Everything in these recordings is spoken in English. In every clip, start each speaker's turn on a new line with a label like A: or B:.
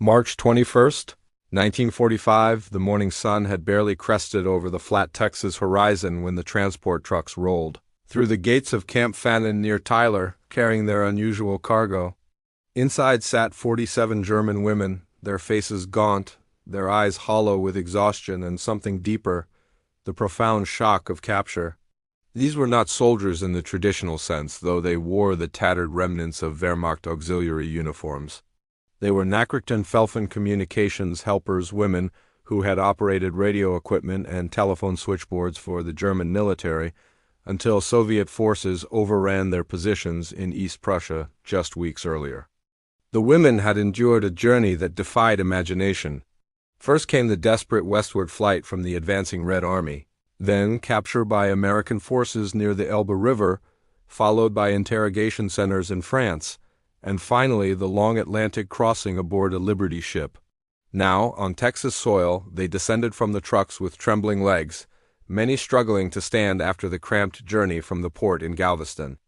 A: March 21st, 1945, the morning sun had barely crested over the flat Texas horizon when the transport trucks rolled through the gates of Camp Fannin near Tyler, carrying their unusual cargo. Inside sat 47 German women, their faces gaunt, their eyes hollow with exhaustion and something deeper, the profound shock of capture. These were not soldiers in the traditional sense, though they wore the tattered remnants of Wehrmacht auxiliary uniforms. They were Nachrichtenfelfen communications helpers women who had operated radio equipment and telephone switchboards for the German military until Soviet forces overran their positions in East Prussia just weeks earlier. The women had endured a journey that defied imagination. First came the desperate westward flight from the advancing Red Army, then capture by American forces near the Elbe River, followed by interrogation centers in France, and finally the long Atlantic crossing aboard a Liberty ship. Now, on Texas soil, they descended from the trucks with trembling legs, many struggling to stand after the cramped journey from the port in Galveston.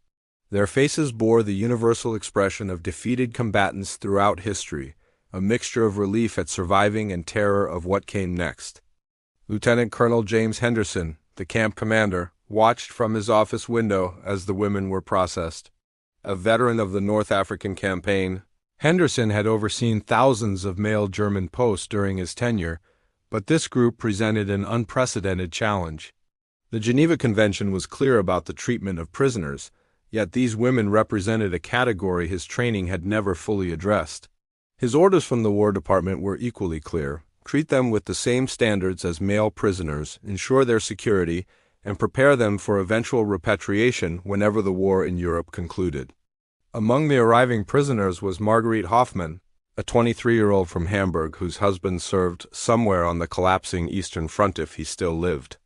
A: Their faces bore the universal expression of defeated combatants throughout history, a mixture of relief at surviving and terror of what came next. Lieutenant Colonel James Henderson, the camp commander, watched from his office window as the women were processed. A veteran of the North African campaign, Henderson had overseen thousands of male German posts during his tenure, but this group presented an unprecedented challenge. The Geneva Convention was clear about the treatment of prisoners, yet these women represented a category his training had never fully addressed. His orders from the War Department were equally clear: treat them with the same standards as male prisoners, ensure their security, and prepare them for eventual repatriation whenever the war in Europe concluded. Among the arriving prisoners was Marguerite Hoffmann, a 23-year-old from Hamburg whose husband served somewhere on the collapsing Eastern Front if he still lived.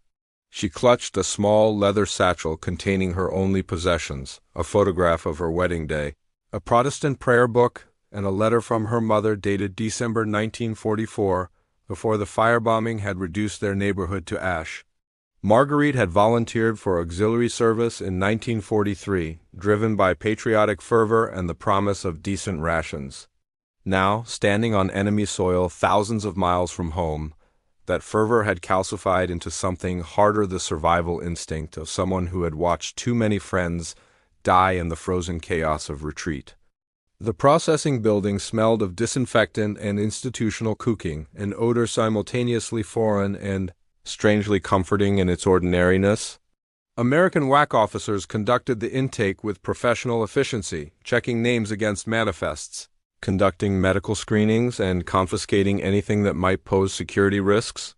A: She clutched a small leather satchel containing her only possessions, a photograph of her wedding day, a Protestant prayer book, and a letter from her mother dated December 1944, before the firebombing had reduced their neighborhood to ash. Marguerite had volunteered for auxiliary service in 1943, driven by patriotic fervor and the promise of decent rations. Now, standing on enemy soil thousands of miles from home, that fervor had calcified into something harder, the survival instinct of someone who had watched too many friends die in the frozen chaos of retreat. The processing building smelled of disinfectant and institutional cooking, an odor simultaneously foreign and strangely comforting in its ordinariness. American WAC officers conducted the intake with professional efficiency, checking names against manifests, conducting medical screenings, and confiscating anything that might pose security risks.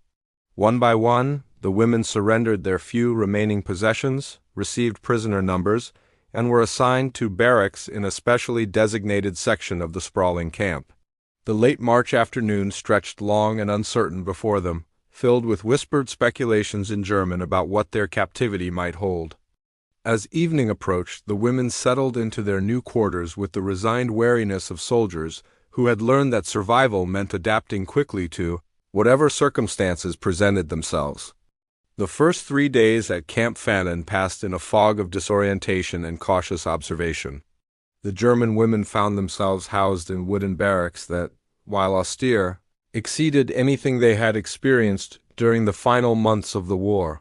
A: One by one, the women surrendered their few remaining possessions, received prisoner numbers, and were assigned to barracks in a specially designated section of the sprawling camp. The late March afternoon stretched long and uncertain before them, filled with whispered speculations in German about what their captivity might hold. As evening approached, the women settled into their new quarters with the resigned wariness of soldiers who had learned that survival meant adapting quickly to whatever circumstances presented themselves. The first 3 days at Camp Fannin passed in a fog of disorientation and cautious observation. The German women found themselves housed in wooden barracks that, while austere, exceeded anything they had experienced during the final months of the war.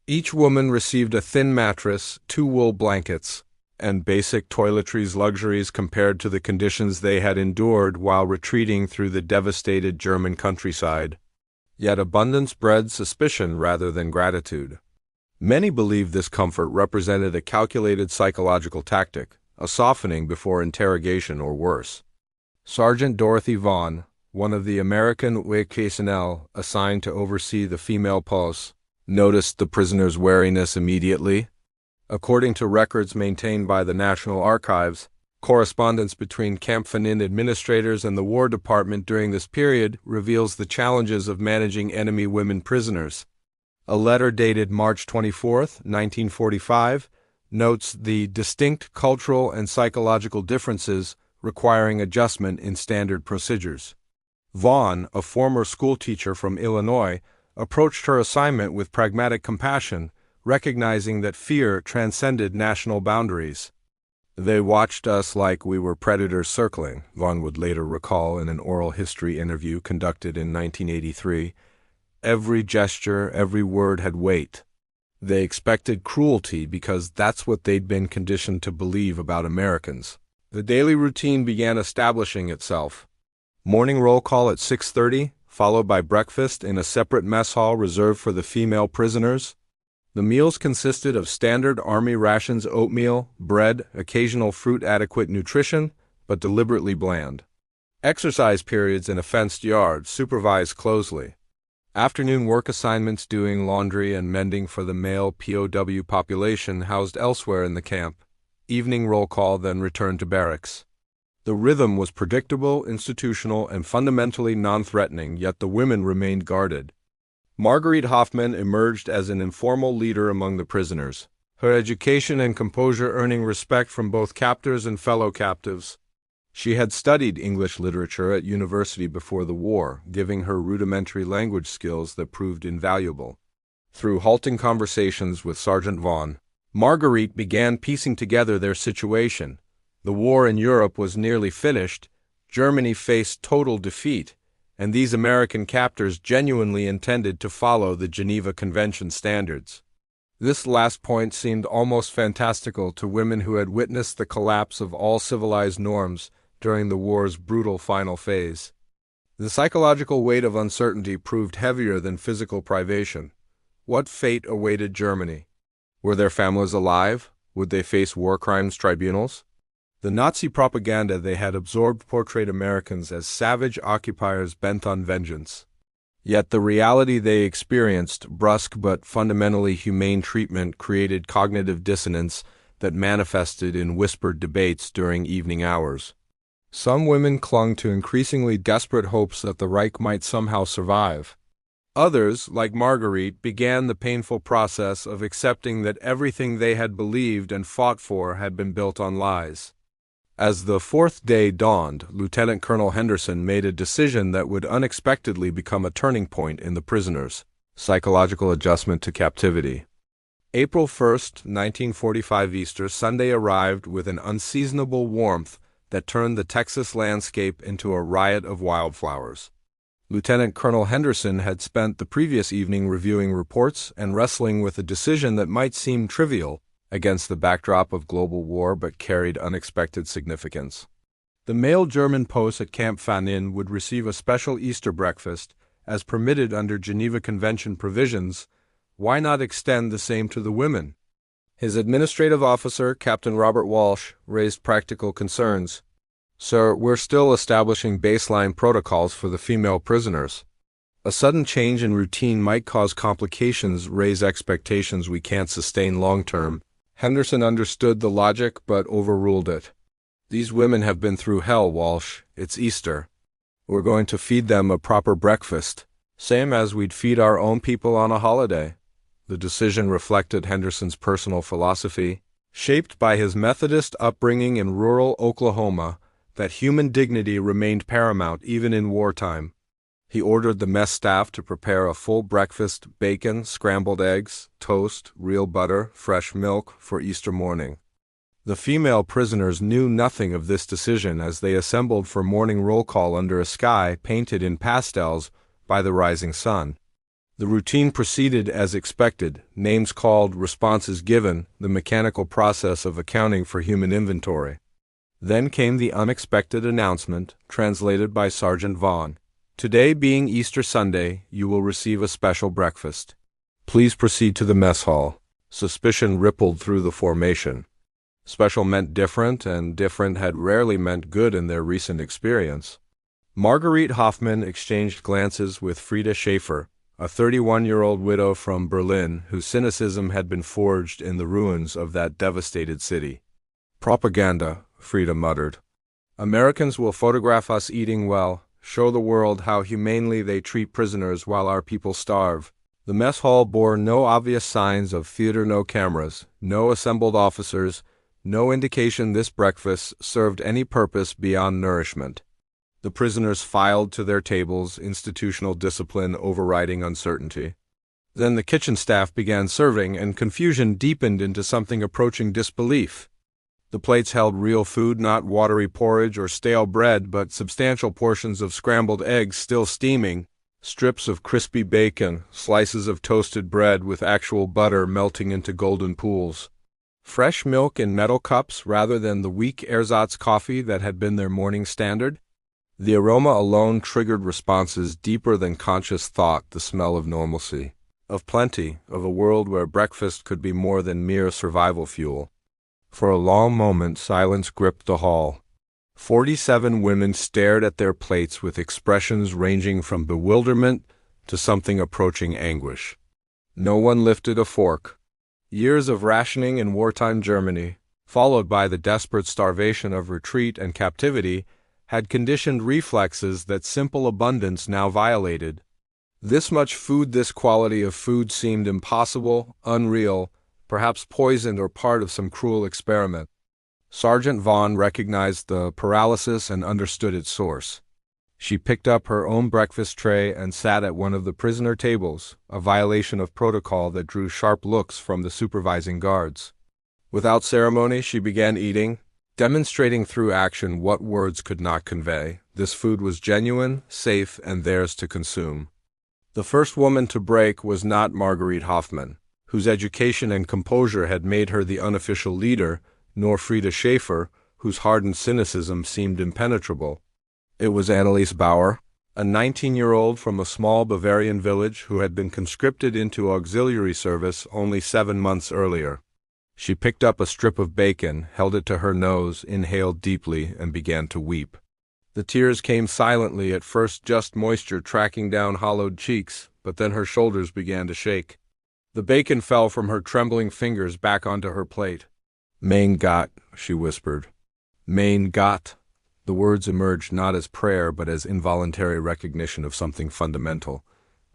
A: Each woman received a thin mattress, 2 wool blankets, and basic toiletries luxuries compared to the conditions they had endured while retreating through the devastated German countryside. Yet abundance bred suspicion rather than gratitude. Many believed this comfort represented a calculated psychological tactic, a softening before interrogation or worse. Sergeant Dorothy Vaughn, one of the American WKSNL assigned to oversee the female posts, noticed the prisoners' wariness immediately. According to records maintained by the National Archives, correspondence between Camp Fannin administrators and the War Department during this period reveals the challenges of managing enemy women prisoners. A letter dated March 24, 1945, notes the distinct cultural and psychological differences requiring adjustment in standard procedures. Vaughn, a former schoolteacher from Illinois, approached her assignment with pragmatic compassion, recognizing that fear transcended national boundaries. They watched us like we were predators circling, Vaughn would later recall in an oral history interview conducted in 1983. Every gesture, every word had weight. They expected cruelty because that's what they'd been conditioned to believe about Americans. The daily routine began establishing itself. Morning roll call at 6:30, followed by breakfast in a separate mess hall reserved for the female prisoners. The meals consisted of standard Army rations: oatmeal, bread, occasional fruit, adequate nutrition, but deliberately bland. Exercise periods in a fenced yard, supervised closely. Afternoon work assignments doing laundry and mending for the male POW population housed elsewhere in the camp. Evening roll call, then returned to barracks. The rhythm was predictable, institutional, and fundamentally non-threatening, yet the women remained guarded. Marguerite Hoffman emerged as an informal leader among the prisoners, her education and composure earning respect from both captors and fellow captives. She had studied English literature at university before the war, giving her rudimentary language skills that proved invaluable. Through halting conversations with Sergeant Vaughn, Marguerite began piecing together their situation. The war in Europe was nearly finished, Germany faced total defeat, and these American captors genuinely intended to follow the Geneva Convention standards. This last point seemed almost fantastical to women who had witnessed the collapse of all civilized norms during the war's brutal final phase. The psychological weight of uncertainty proved heavier than physical privation. What fate awaited Germany? Were their families alive? Would they face war crimes tribunals? The Nazi propaganda they had absorbed portrayed Americans as savage occupiers bent on vengeance. Yet the reality they experienced, brusque but fundamentally humane treatment, created cognitive dissonance that manifested in whispered debates during evening hours. Some women clung to increasingly desperate hopes that the Reich might somehow survive. Others, like Marguerite, began the painful process of accepting that everything they had believed and fought for had been built on lies. As the fourth day dawned, Lieutenant Colonel Henderson made a decision that would unexpectedly become a turning point in the prisoners' psychological adjustment to captivity. April 1st, 1945 Easter Sunday arrived with an unseasonable warmth that turned the Texas landscape into a riot of wildflowers. Lieutenant Colonel Henderson had spent the previous evening reviewing reports and wrestling with a decision that might seem trivial against the backdrop of global war but carried unexpected significance. The male German posts at Camp Fannin would receive a special Easter breakfast, as permitted under Geneva Convention provisions. Why not extend the same to the women? His administrative officer, Captain Robert Walsh, raised practical concerns. "Sir, we're still establishing baseline protocols for the female prisoners. A sudden change in routine might cause complications, raise expectations we can't sustain long-term." Henderson understood the logic but overruled it. "These women have been through hell, Walsh. It's Easter. We're going to feed them a proper breakfast, same as we'd feed our own people on a holiday." The decision reflected Henderson's personal philosophy, shaped by his Methodist upbringing in rural Oklahoma, that human dignity remained paramount even in wartime. He ordered the mess staff to prepare a full breakfast: bacon, scrambled eggs, toast, real butter, fresh milk for Easter morning. The female prisoners knew nothing of this decision as they assembled for morning roll call under a sky painted in pastels by the rising sun. The routine proceeded as expected: names called, responses given, the mechanical process of accounting for human inventory. Then came the unexpected announcement, translated by Sergeant Vaughn. "Today being Easter Sunday, you will receive a special breakfast. Please proceed to the mess hall." Suspicion rippled through the formation. Special meant different, and different had rarely meant good in their recent experience. Marguerite Hoffman exchanged glances with Frieda Schaefer, a 31-year-old widow from Berlin whose cynicism had been forged in the ruins of that devastated city. "Propaganda," Frieda muttered. "Americans will photograph us eating well, show the world how humanely they treat prisoners while our people starve." The mess hall bore no obvious signs of theater, no cameras, no assembled officers, no indication this breakfast served any purpose beyond nourishment. The prisoners filed to their tables, institutional discipline overriding uncertainty. Then the kitchen staff began serving, and confusion deepened into something approaching disbelief. The plates held real food, not watery porridge or stale bread, but substantial portions of scrambled eggs still steaming, strips of crispy bacon, slices of toasted bread with actual butter melting into golden pools. Fresh milk in metal cups rather than the weak ersatz coffee that had been their morning standard. The aroma alone triggered responses deeper than conscious thought, the smell of normalcy, of plenty, of a world where breakfast could be more than mere survival fuel. For a long moment, silence gripped the hall. 47 women stared at their plates with expressions ranging from bewilderment to something approaching anguish. No one lifted a fork. Years of rationing in wartime Germany, followed by the desperate starvation of retreat and captivity, had conditioned reflexes that simple abundance now violated. This much food, this quality of food seemed impossible, unreal, perhaps poisoned or part of some cruel experiment. Sergeant Vaughn recognized the paralysis and understood its source. She picked up her own breakfast tray and sat at one of the prisoner tables, a violation of protocol that drew sharp looks from the supervising guards. Without ceremony, she began eating, demonstrating through action what words could not convey. This food was genuine, safe, and theirs to consume. The first woman to break was not Marguerite Hoffman, whose education and composure had made her the unofficial leader, nor Frieda Schaefer, whose hardened cynicism seemed impenetrable. It was Anneliese Bauer, a 19-year-old from a small Bavarian village who had been conscripted into auxiliary service only 7 months earlier. She picked up a strip of bacon, held it to her nose, inhaled deeply, and began to weep. The tears came silently, at first just moisture tracking down hollowed cheeks, but then her shoulders began to shake. The bacon fell from her trembling fingers back onto her plate. "Mein Gott," she whispered. "Mein Gott." The words emerged not as prayer but as involuntary recognition of something fundamental.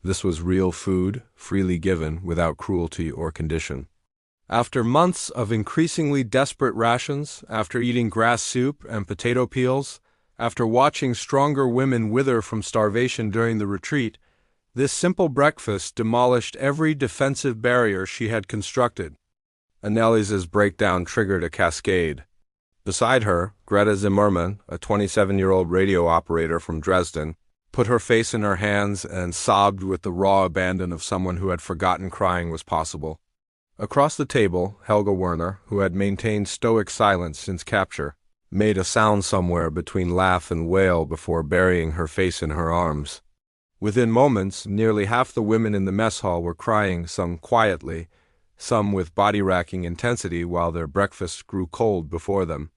A: This was real food, freely given, without cruelty or condition. After months of increasingly desperate rations, after eating grass soup and potato peels, after watching stronger women wither from starvation during the retreat, this simple breakfast demolished every defensive barrier she had constructed. Anneliese's breakdown triggered a cascade. Beside her, Greta Zimmermann, a 27-year-old radio operator from Dresden, put her face in her hands and sobbed with the raw abandon of someone who had forgotten crying was possible. Across the table, Helga Werner, who had maintained stoic silence since capture, made a sound somewhere between laugh and wail before burying her face in her arms. Within moments, nearly half the women in the mess hall were crying, some quietly, some with body-racking intensity while their breakfast grew cold before them.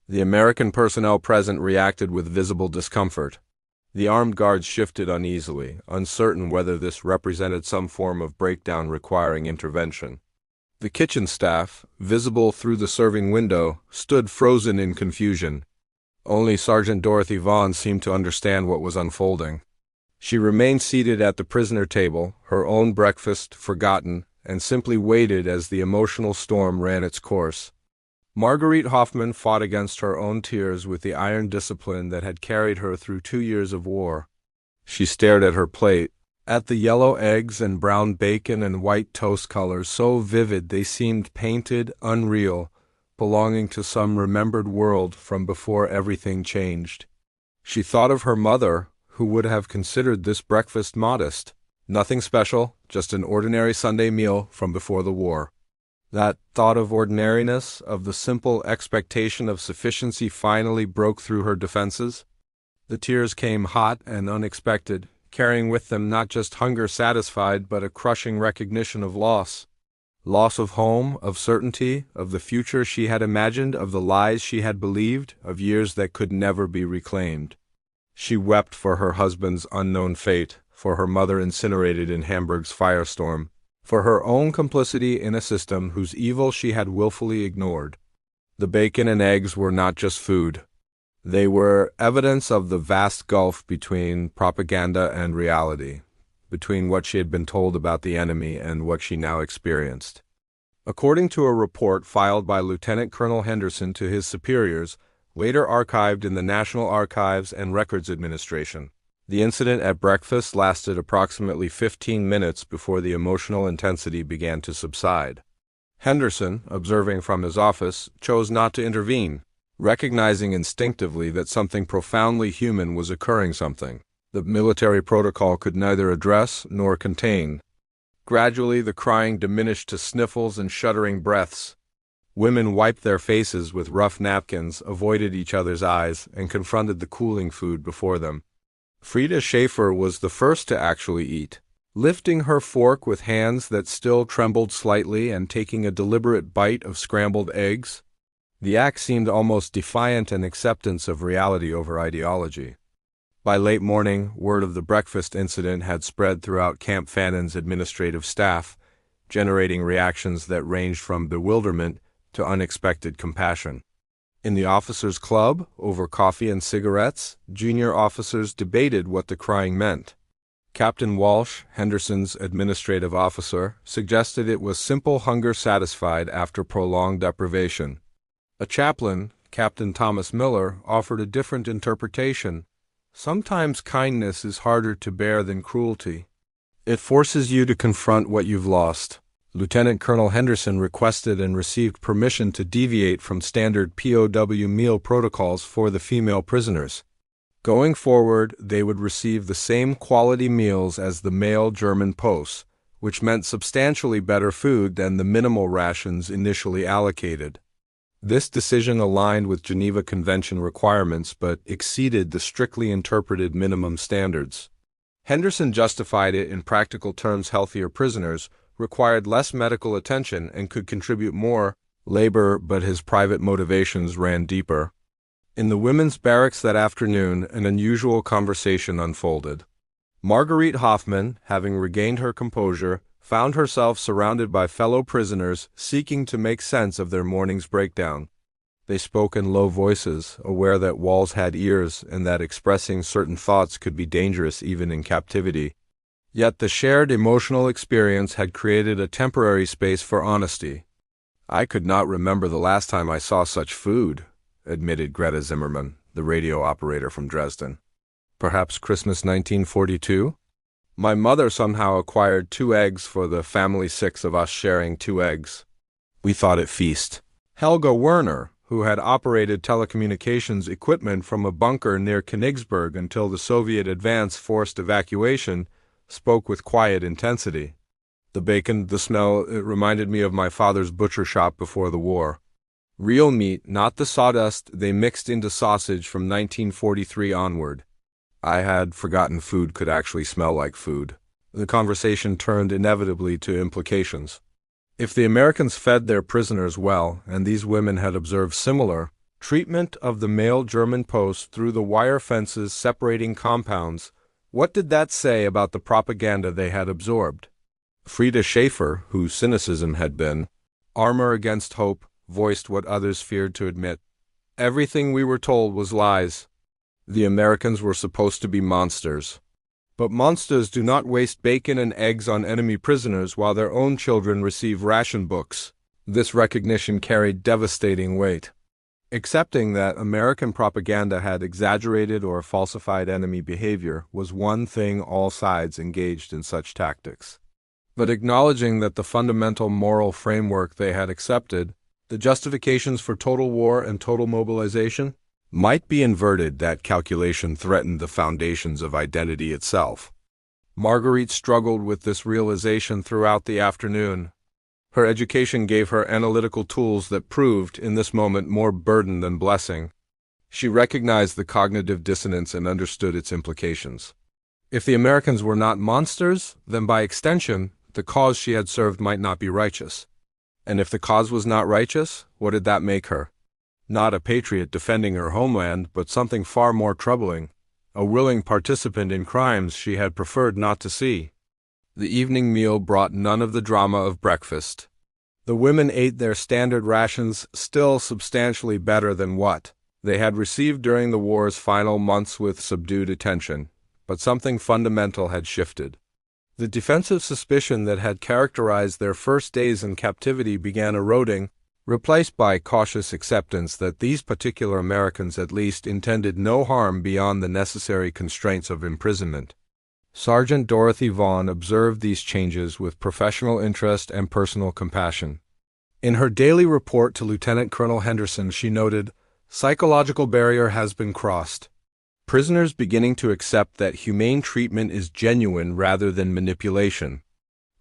A: The American personnel present reacted with visible discomfort. The armed guards shifted uneasily, uncertain whether this represented some form of breakdown requiring intervention. The kitchen staff, visible through the serving window, stood frozen in confusion. Only Sergeant Dorothy Vaughn seemed to understand what was unfolding. She remained seated at the prisoner table, her own breakfast forgotten, and simply waited as the emotional storm ran its course. Marguerite Hoffman fought against her own tears with the iron discipline that had carried her through 2 years of war. She stared at her plate, at the yellow eggs and brown bacon and white toast colors so vivid they seemed painted, unreal, belonging to some remembered world from before everything changed. She thought of her mother, who would have considered this breakfast modest. Nothing special, just an ordinary Sunday meal from before the war. That thought of ordinariness, of the simple expectation of sufficiency finally broke through her defenses. The tears came hot and unexpected, carrying with them not just hunger satisfied but a crushing recognition of loss. Loss of home, of certainty, of the future she had imagined, of the lies she had believed, of years that could never be reclaimed. She wept for her husband's unknown fate, for her mother incinerated in Hamburg's firestorm, for her own complicity in a system whose evil she had willfully ignored. The bacon and eggs were not just food. They were evidence of the vast gulf between propaganda and reality, between what she had been told about the enemy and what she now experienced. According to a report filed by Lieutenant Colonel Henderson to his superiors, later archived in the National Archives and Records Administration, the incident at breakfast lasted approximately 15 minutes before the emotional intensity began to subside. Henderson, observing from his office, chose not to intervene, recognizing instinctively that something profoundly human was occurring. Something the military protocol could neither address nor contain. Gradually the crying diminished to sniffles and shuddering breaths. Women wiped their faces with rough napkins, avoided each other's eyes, and confronted the cooling food before them. Frida Schaefer was the first to actually eat, lifting her fork with hands that still trembled slightly and taking a deliberate bite of scrambled eggs. The act seemed almost defiant in acceptance of reality over ideology. By late morning, word of the breakfast incident had spread throughout Camp Fannon's administrative staff, generating reactions that ranged from bewilderment to unexpected compassion. In the officers' club, over coffee and cigarettes, junior officers debated what the crying meant. Captain Walsh, Henderson's administrative officer, suggested it was simple hunger satisfied after prolonged deprivation. A chaplain, Captain Thomas Miller, offered a different interpretation. Sometimes kindness is harder to bear than cruelty. It forces you to confront what you've lost. Lieutenant Colonel Henderson requested and received permission to deviate from standard POW meal protocols for the female prisoners. Going forward, they would receive the same quality meals as the male German posts, which meant substantially better food than the minimal rations initially allocated. This decision aligned with Geneva Convention requirements but exceeded the strictly interpreted minimum standards. Henderson justified it in practical terms. Healthier prisoners required less medical attention and could contribute more labor, but his private motivations ran deeper. In the women's barracks that afternoon, an unusual conversation unfolded. Marguerite Hoffman, having regained her composure, found herself surrounded by fellow prisoners seeking to make sense of their morning's breakdown. They spoke in low voices, aware that walls had ears and that expressing certain thoughts could be dangerous even in captivity. Yet the shared emotional experience had created a temporary space for honesty. "I could not remember the last time I saw such food," admitted Greta Zimmerman, the radio operator from Dresden. "Perhaps Christmas 1942? My mother somehow acquired 2 eggs for the family 6 of us sharing 2 eggs. We thought it feast." Helga Werner, who had operated telecommunications equipment from a bunker near Königsberg until the Soviet advance forced evacuation, spoke with quiet intensity. "The bacon, the smell, it reminded me of my father's butcher shop before the war. Real meat, not the sawdust they mixed into sausage from 1943 onward." I had forgotten food could actually smell like food. The conversation turned inevitably to implications. If the Americans fed their prisoners well, and these women had observed similar treatment of the male German posts through the wire fences separating compounds, what did that say about the propaganda they had absorbed? Frida Schaefer, whose cynicism had been armor against hope, voiced what others feared to admit. Everything we were told was lies. The Americans were supposed to be monsters. But monsters do not waste bacon and eggs on enemy prisoners while their own children receive ration books. This recognition carried devastating weight. Accepting that American propaganda had exaggerated or falsified enemy behavior was one thing all sides engaged in such tactics. But acknowledging that the fundamental moral framework they had accepted, the justifications for total war and total mobilization, might be inverted, that calculation threatened the foundations of identity itself. Marguerite struggled with this realization throughout the afternoon. Her education gave her analytical tools that proved, in this moment, more burden than blessing. She recognized the cognitive dissonance and understood its implications. If the Americans were not monsters, then by extension, the cause she had served might not be righteous. And if the cause was not righteous, what did that make her? Not a patriot defending her homeland, but something far more troubling, a willing participant in crimes she had preferred not to see. The evening meal brought none of the drama of breakfast. The women ate their standard rations, still substantially better than what they had received during the war's final months with subdued attention, but something fundamental had shifted. The defensive suspicion that had characterized their first days in captivity began eroding, replaced by cautious acceptance that these particular Americans at least intended no harm beyond the necessary constraints of imprisonment. Sergeant Dorothy Vaughan observed these changes with professional interest and personal compassion. In her daily report to Lieutenant Colonel Henderson, she noted, "Psychological barrier has been crossed. Prisoners beginning to accept that humane treatment is genuine rather than manipulation.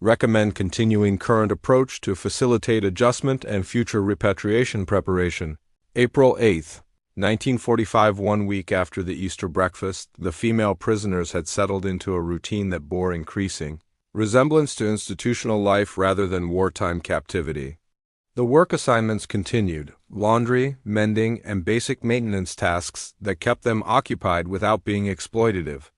A: Recommend continuing current approach to facilitate adjustment and future repatriation preparation." April 8, 1945, 1 week after the Easter breakfast, the female prisoners had settled into a routine that bore increasing resemblance to institutional life rather than wartime captivity. The work assignments continued: laundry, mending, and basic maintenance tasks that kept them occupied without being exploitative.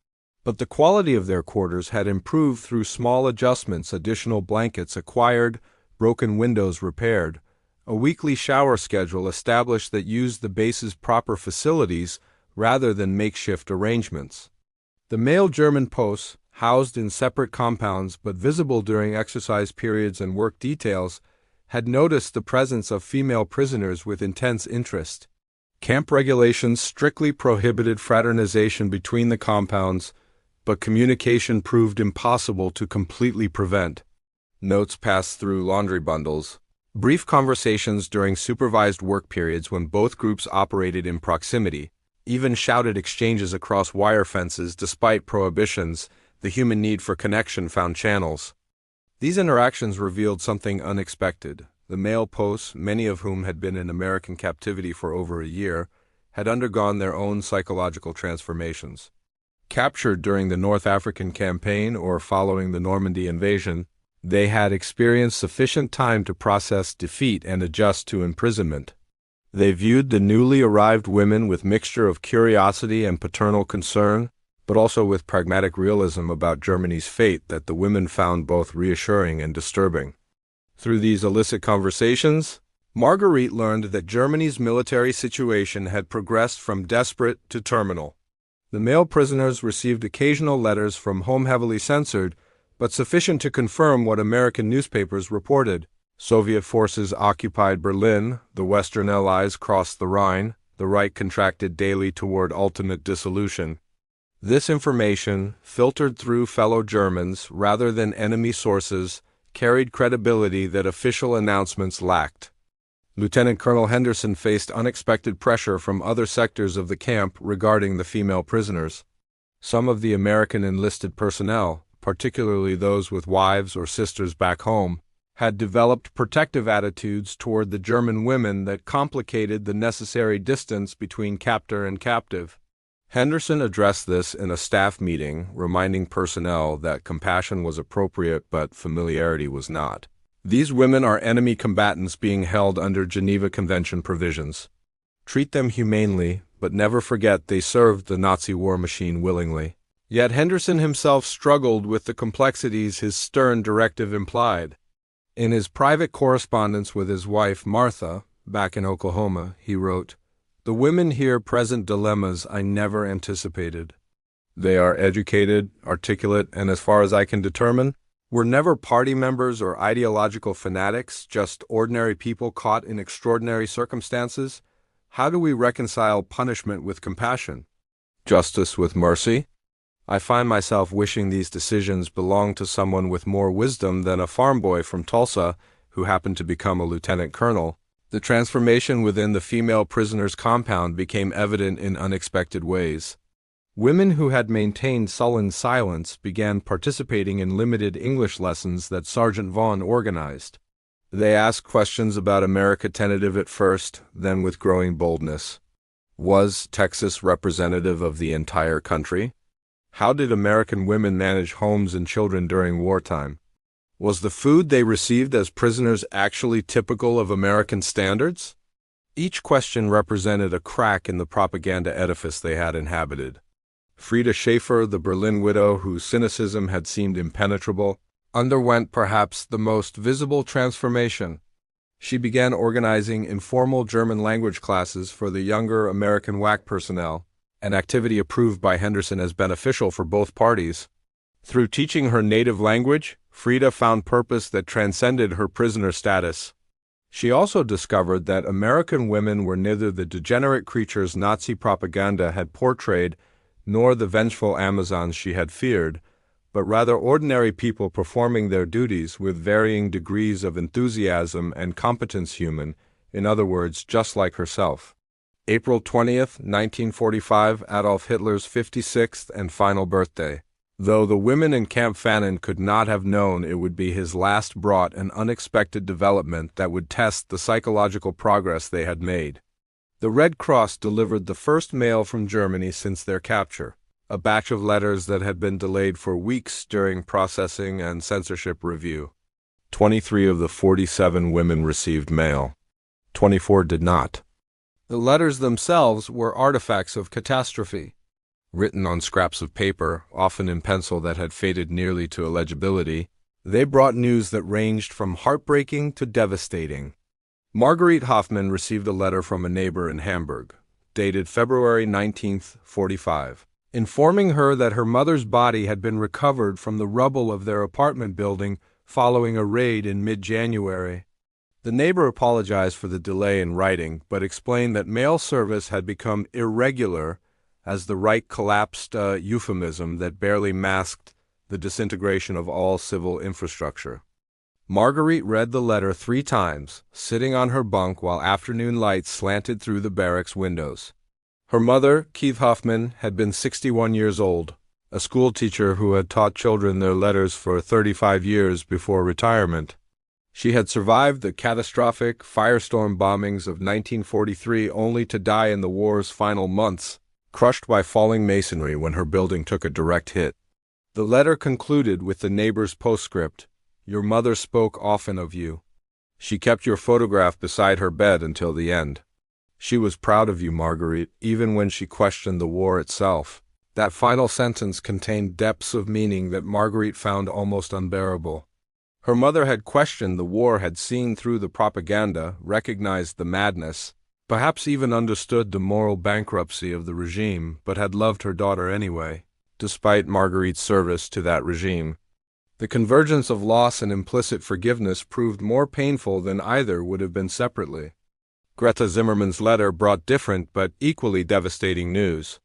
A: But the quality of their quarters had improved through small adjustments, additional blankets acquired, broken windows repaired, a weekly shower schedule established that used the base's proper facilities rather than makeshift arrangements. The male German posts, housed in separate compounds but visible during exercise periods and work details, had noticed the presence of female prisoners with intense interest. Camp regulations strictly prohibited fraternization between the compounds, but communication proved impossible to completely prevent. Notes passed through laundry bundles. Brief conversations during supervised work periods when both groups operated in proximity. Even shouted exchanges across wire fences despite prohibitions. The human need for connection found channels. These interactions revealed something unexpected. The male posts, many of whom had been in American captivity for over a year, had undergone their own psychological transformations. Captured during the North African campaign or following the Normandy invasion, they had experienced sufficient time to process defeat and adjust to imprisonment. They viewed the newly arrived women with mixture of curiosity and paternal concern, but also with pragmatic realism about Germany's fate that the women found both reassuring and disturbing. Through these illicit conversations, Marguerite learned that Germany's military situation had progressed from desperate to terminal. The male prisoners received occasional letters from home heavily censored, but sufficient to confirm what American newspapers reported. Soviet forces occupied Berlin, the Western Allies crossed the Rhine, the Reich contracted daily toward ultimate dissolution. This information, filtered through fellow Germans rather than enemy sources, carried credibility that official announcements lacked. Lieutenant Colonel Henderson faced unexpected pressure from other sectors of the camp regarding the female prisoners. Some of the American enlisted personnel, particularly those with wives or sisters back home, had developed protective attitudes toward the German women that complicated the necessary distance between captor and captive. Henderson addressed this in a staff meeting, reminding personnel that compassion was appropriate but familiarity was not. These women are enemy combatants being held under Geneva Convention provisions. Treat them humanely, but never forget they served the Nazi war machine willingly. Yet Henderson himself struggled with the complexities his stern directive implied. In his private correspondence with his wife, Martha, back in Oklahoma, he wrote, "The women here present dilemmas I never anticipated. They are educated, articulate, and as far as I can determine, were never party members or ideological fanatics, just ordinary people caught in extraordinary circumstances. How do we reconcile punishment with compassion? Justice with mercy? I find myself wishing these decisions belonged to someone with more wisdom than a farm boy from Tulsa who happened to become a lieutenant colonel." The transformation within the female prisoners' compound became evident in unexpected ways. Women who had maintained sullen silence began participating in limited English lessons that Sergeant Vaughn organized. They asked questions about America tentative at first, then with growing boldness. Was Texas representative of the entire country? How did American women manage homes and children during wartime? Was the food they received as prisoners actually typical of American standards? Each question represented a crack in the propaganda edifice they had inhabited. Frieda Schaefer, the Berlin widow whose cynicism had seemed impenetrable, underwent perhaps the most visible transformation. She began organizing informal German language classes for the younger American WAC personnel, an activity approved by Henderson as beneficial for both parties. Through teaching her native language, Frieda found purpose that transcended her prisoner status. She also discovered that American women were neither the degenerate creatures Nazi propaganda had portrayed nor the vengeful Amazons she had feared, but rather ordinary people performing their duties with varying degrees of enthusiasm and competence, human, in other words, just like herself. April 20th, 1945, Adolf Hitler's 56th and final birthday. Though the women in Camp Fannin could not have known it would be his last, brought an unexpected development that would test the psychological progress they had made. The Red Cross delivered the first mail from Germany since their capture, a batch of letters that had been delayed for weeks during processing and censorship review. 23 of the 47 women received mail. 24 did not. The letters themselves were artifacts of catastrophe, written on scraps of paper, often in pencil that had faded nearly to illegibility. They brought news that ranged from heartbreaking to devastating. Marguerite Hoffman received a letter from a neighbor in Hamburg, dated February 19, 45, informing her that her mother's body had been recovered from the rubble of their apartment building following a raid in mid-January. The neighbor apologized for the delay in writing, but explained that mail service had become irregular as the Reich collapsed, a euphemism that barely masked the disintegration of all civil infrastructure. Marguerite read the letter 3 times, sitting on her bunk while afternoon light slanted through the barracks windows. Her mother, Keith Hoffman, had been 61 years old, a schoolteacher who had taught children their letters for 35 years before retirement. She had survived the catastrophic firestorm bombings of 1943 only to die in the war's final months, crushed by falling masonry when her building took a direct hit. The letter concluded with the neighbor's postscript, "Your mother spoke often of you. She kept your photograph beside her bed until the end. She was proud of you, Marguerite, even when she questioned the war itself." That final sentence contained depths of meaning that Marguerite found almost unbearable. Her mother had questioned the war, had seen through the propaganda, recognized the madness, perhaps even understood the moral bankruptcy of the regime, but had loved her daughter anyway, despite Marguerite's service to that regime. The convergence of loss and implicit forgiveness proved more painful than either would have been separately. Greta Zimmermann's letter brought different but equally devastating news.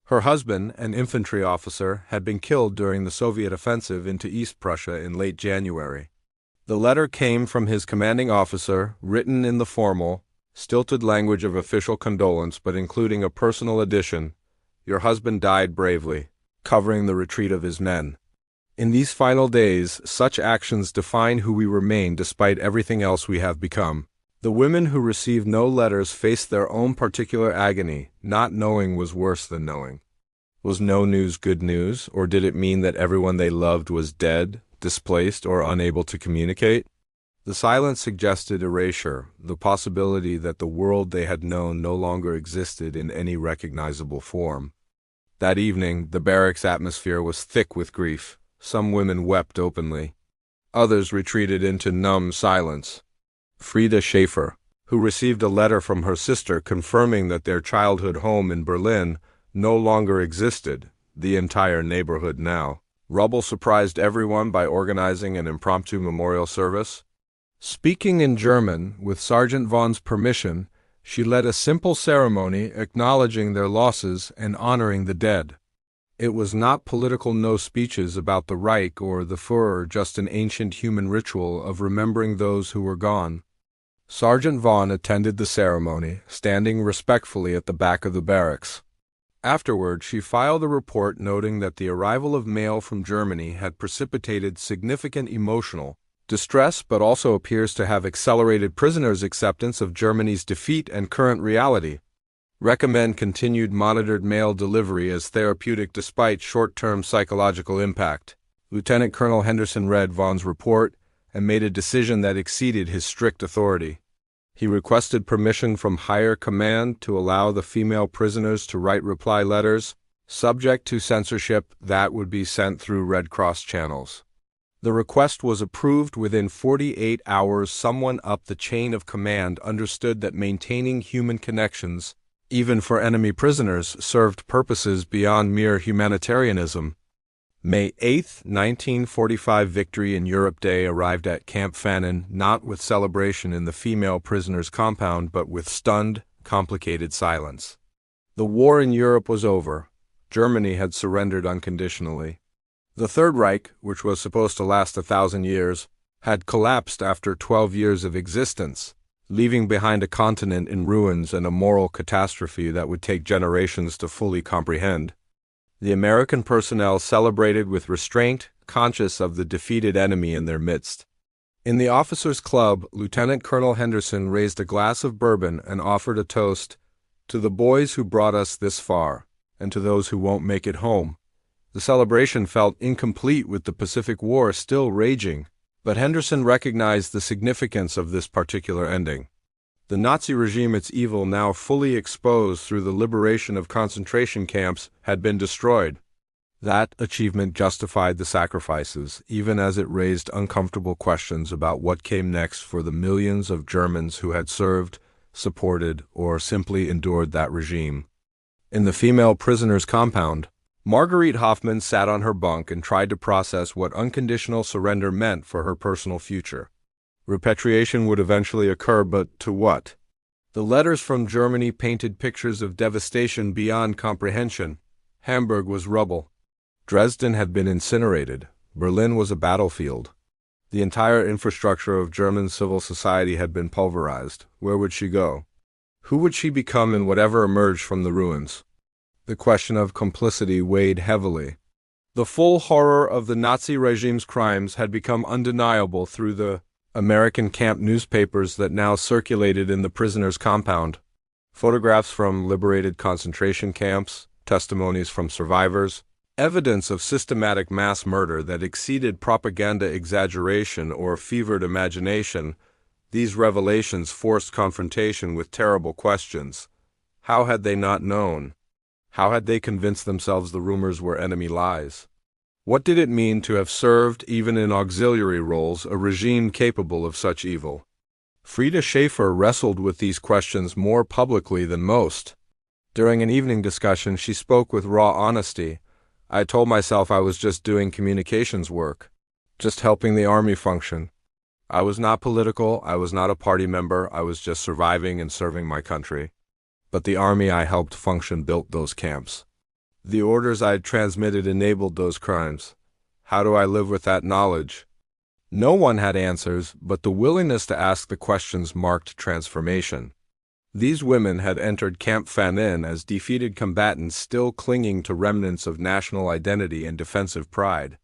A: Her husband, an infantry officer, had been killed during the Soviet offensive into East Prussia in late January. The letter came from his commanding officer, written in the formal, stilted language of official condolence, but including a personal addition, "Your husband died bravely," covering the retreat of his men. In these final days, such actions define who we remain despite everything else we have become. The women who received no letters faced their own particular agony. Not knowing was worse than knowing. Was no news good news, or did it mean that everyone they loved was dead, displaced, or unable to communicate? The silence suggested erasure, the possibility that the world they had known no longer existed in any recognizable form. That evening, the barracks atmosphere was thick with grief. Some women wept openly. Others retreated into numb silence. Frieda Schaefer, who received a letter from her sister confirming that their childhood home in Berlin no longer existed, the entire neighborhood now. Rubble surprised everyone by organizing an impromptu memorial service. Speaking in German, with Sergeant Vaughn's permission, she led a simple ceremony acknowledging their losses and honoring the dead. It was not political no speeches about the Reich or the Führer, just an ancient human ritual of remembering those who were gone. Sergeant Vaughn attended the ceremony, standing respectfully at the back of the barracks. Afterward, she filed a report noting that the arrival of mail from Germany had precipitated significant emotional distress, but also appears to have accelerated prisoners' acceptance of Germany's defeat and current reality. Recommend continued monitored mail delivery as therapeutic despite short-term psychological impact. Lieutenant Colonel Henderson read Vaughn's report and made a decision that exceeded his strict authority. He requested permission from higher command to allow the female prisoners to write reply letters, subject to censorship that would be sent through Red Cross channels. The request was approved within 48 hours. Someone up the chain of command understood that maintaining human connections, even for enemy prisoners, served purposes beyond mere humanitarianism. May 8, 1945 Victory in Europe Day arrived at Camp Fannin, not with celebration in the female prisoners' compound, but with stunned, complicated silence. The war in Europe was over. Germany had surrendered unconditionally. The Third Reich, which was supposed to last 1,000 years, had collapsed after 12 years of existence, leaving behind a continent in ruins and a moral catastrophe that would take generations to fully comprehend. The American personnel celebrated with restraint, conscious of the defeated enemy in their midst. In the officers' club, Lieutenant Colonel Henderson raised a glass of bourbon and offered a toast to the boys who brought us this far, and to those who won't make it home. The celebration felt incomplete with the Pacific War still raging, but Henderson recognized the significance of this particular ending. The Nazi regime, its evil now fully exposed through the liberation of concentration camps, had been destroyed. That achievement justified the sacrifices, even as it raised uncomfortable questions about what came next for the millions of Germans who had served, supported, or simply endured that regime. In the female prisoners' compound, Marguerite Hoffman sat on her bunk and tried to process what unconditional surrender meant for her personal future. Repatriation would eventually occur, but to what? The letters from Germany painted pictures of devastation beyond comprehension. Hamburg was rubble. Dresden had been incinerated. Berlin was a battlefield. The entire infrastructure of German civil society had been pulverized. Where would she go? Who would she become in whatever emerged from the ruins? The question of complicity weighed heavily. The full horror of the Nazi regime's crimes had become undeniable through the American camp newspapers that now circulated in the prisoners' compound. Photographs from liberated concentration camps, testimonies from survivors, evidence of systematic mass murder that exceeded propaganda exaggeration or fevered imagination. These revelations forced confrontation with terrible questions. How had they not known? How had they convinced themselves the rumors were enemy lies? What did it mean to have served, even in auxiliary roles, a regime capable of such evil? Frieda Schaefer wrestled with these questions more publicly than most. During an evening discussion, she spoke with raw honesty. I told myself I was just doing communications work, just helping the army function. I was not political, I was not a party member, I was just surviving and serving my country. But the army I helped function built those camps. The orders I had transmitted enabled those crimes. How do I live with that knowledge? No one had answers, but the willingness to ask the questions marked transformation. These women had entered Camp Fannin as defeated combatants still clinging to remnants of national identity and defensive pride.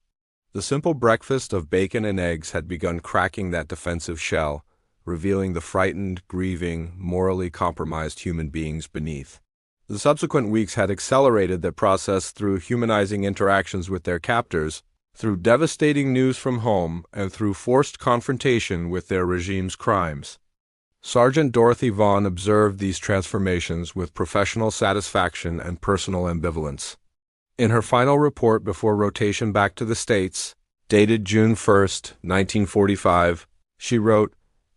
A: The simple breakfast of bacon and eggs had begun cracking that defensive shell, revealing the frightened, grieving, morally compromised human beings beneath. The subsequent weeks had accelerated that process through humanizing interactions with their captors, through devastating news from home, and through forced confrontation with their regime's crimes. Sergeant Dorothy Vaughan observed these transformations with professional satisfaction and personal ambivalence. In her final report before rotation back to the States, dated June 1, 1945, she wrote,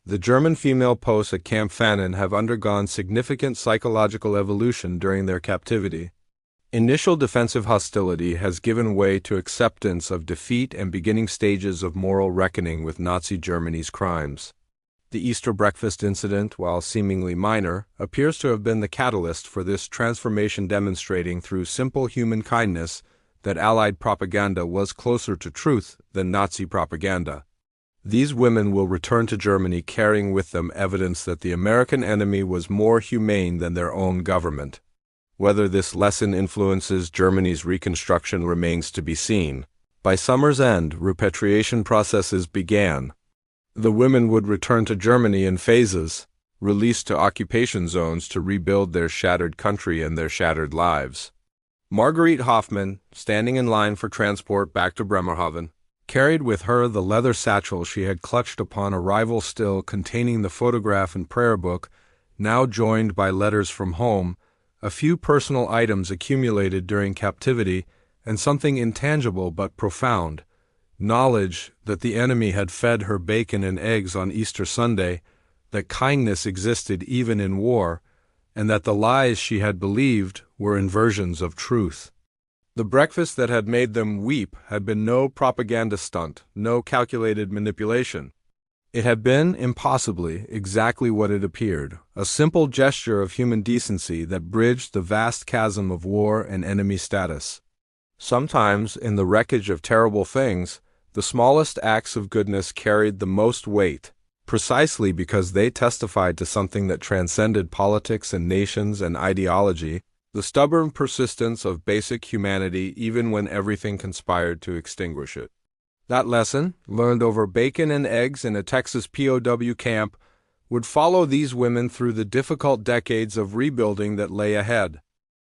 A: "The German female posts at Camp Fannin have undergone significant psychological evolution during their captivity. Initial defensive hostility has given way to acceptance of defeat and beginning stages of moral reckoning with Nazi Germany's crimes. The Easter breakfast incident, while seemingly minor, appears to have been the catalyst for this transformation, demonstrating through simple human kindness that Allied propaganda was closer to truth than Nazi propaganda. These women will return to Germany carrying with them evidence that the American enemy was more humane than their own government. Whether this lesson influences Germany's reconstruction remains to be seen. By summer's end, repatriation processes began. The women would return to Germany in phases, released to occupation zones to rebuild their shattered country and their shattered lives. Marguerite Hoffman, standing in line for transport back to Bremerhaven, carried with her the leather satchel she had clutched upon arrival, still containing the photograph and prayer book, now joined by letters from home, a few personal items accumulated during captivity, and something intangible but profound. Knowledge that the enemy had fed her bacon and eggs on Easter Sunday, that kindness existed even in war, and that the lies she had believed were inversions of truth. The breakfast that had made them weep had been no propaganda stunt, no calculated manipulation. It had been, impossibly, exactly what it appeared, a simple gesture of human decency that bridged the vast chasm of war and enemy status. Sometimes, in the wreckage of terrible things, the smallest acts of goodness carried the most weight, precisely because they testified to something that transcended politics and nations and ideology, the stubborn persistence of basic humanity even when everything conspired to extinguish it. That lesson, learned over bacon and eggs in a Texas POW camp, would follow these women through the difficult decades of rebuilding that lay ahead.